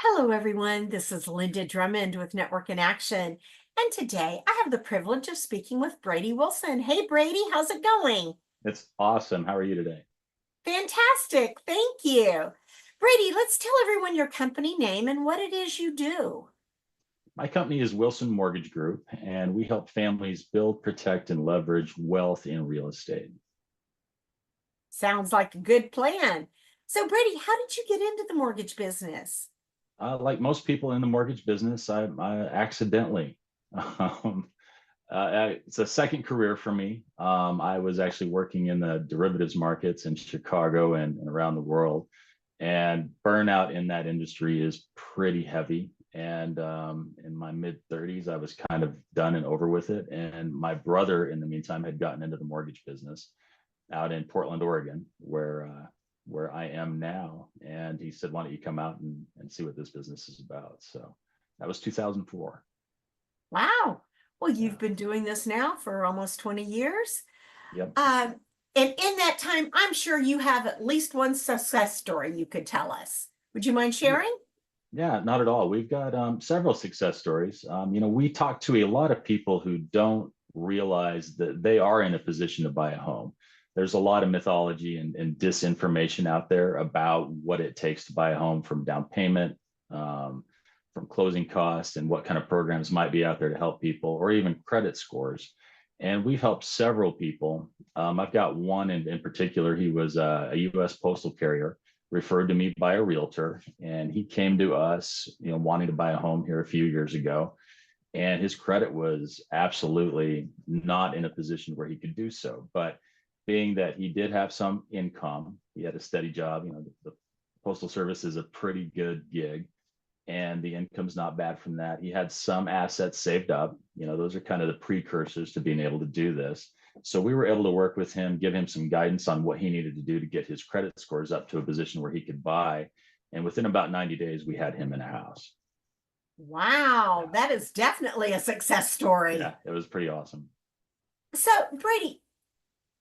Hello, everyone. This is Linda Drummond with Network in Action. And today I have the privilege of speaking with Brady Wilson. Hey, Brady, how's it going? It's awesome. How are you today? Fantastic. Thank you. Brady, let's tell everyone your company name and what it is you do. My company is Wilson Mortgage Group, and we help families build, protect, and leverage wealth in real estate. Sounds like a good plan. So, Brady, how did you get into the mortgage business? Like most people in the mortgage business, I accidentally. Um, it's a second career for me. I was actually working in the derivatives markets in Chicago and around the world, and burnout in that industry is pretty heavy. And in my mid 30s, I was kind of done and over with it. And my brother, in the meantime, had gotten into the mortgage business out in Portland, Oregon, where I am now. And he said, "Why don't you come out and see what this business is about?" So that was 2004. Wow. Well, you've Yeah. been doing this now for almost 20 years. Yep. Um, and in that time, I'm sure you have at least one success story you could tell us. Would you mind Yeah. sharing? Yeah, not at all. We've got several success stories. We talk to a lot of people who don't realize that they are in a position to buy a home. There's a lot of mythology and disinformation out there about what it takes to buy a home, from down payment, um, from closing costs, and what kind of programs might be out there to help people, or even credit scores. And we've helped several people. I've got one in particular. He was a U.S. postal carrier, referred to me by a realtor, and he came to us, wanting to buy a home here a few years ago. And his credit was absolutely not in a position where he could do so. But being that he did have some income, he had a steady job. The postal service is a pretty good gig, and the income's not bad from that. He had some assets saved up. Those are kind of the precursors to being able to do this. So we were able to work with him, give him some guidance on what he needed to do to get his credit scores up to a position where he could buy. And within about 90 days, we had him in a house. Wow, Yeah. that is definitely a success story. Yeah, it was pretty awesome. So, Brady,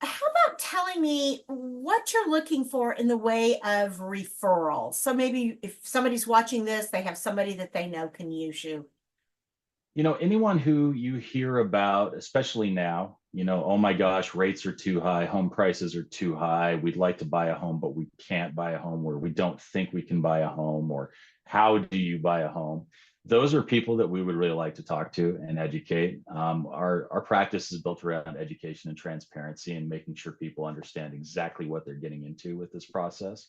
how about telling me what you're looking for in the way of referrals? So maybe if somebody's watching this, they have somebody that they know can use you. Anyone who you hear about, especially now, oh my gosh, rates are too high, home prices are too high. We'd like to buy a home, but we can't buy a home, or we don't think we can buy a home, or how do you buy a home? Those are people that we would really like to talk to and educate. Our practice is built around education and transparency, and making sure people understand exactly what they're getting into with this process.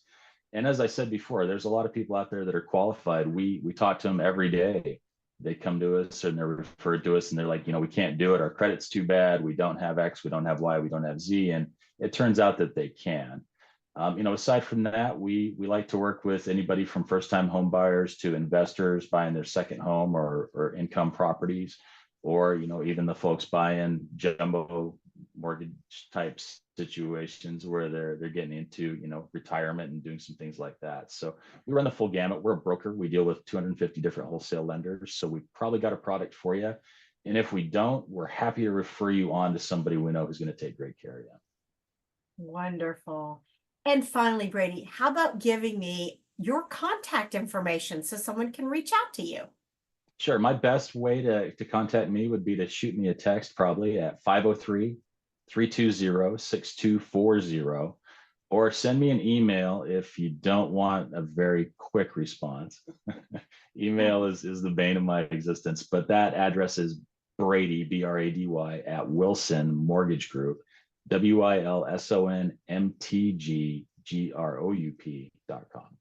And as I said before, there's a lot of people out there that are qualified. We talk to them every day. They come to us and they're referred to us, and they're like, we can't do it. Our credit's too bad. We don't have X, we don't have Y, we don't have Z. And it turns out that they can. Aside from that, we like to work with anybody from first-time home buyers to investors buying their second home, or income properties, or even the folks buying jumbo mortgage type situations where they're getting into retirement and doing some things like that. So we run the full gamut. We're a broker. We deal with 250 different wholesale lenders. So we've probably got a product for you. And if we don't, we're happy to refer you on to somebody we know who's going to take great care of you. Wonderful. And finally, Brady, how about giving me your contact information so someone can reach out to you? Sure. My best way to contact me would be to shoot me a text, probably at 503-320-6240, or send me an email if you don't want a very quick response. Email is the bane of my existence, but that address is Brady, Brady, at Wilson Mortgage Group, WILSONMTGGROUP.com.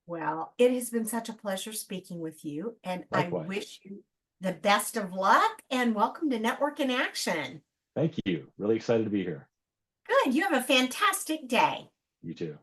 Well, it has been such a pleasure speaking with you, and I Likewise. wish you the best of luck and welcome to Network in Action. Thank you. Really excited to be here. Good. You have a fantastic day. You too.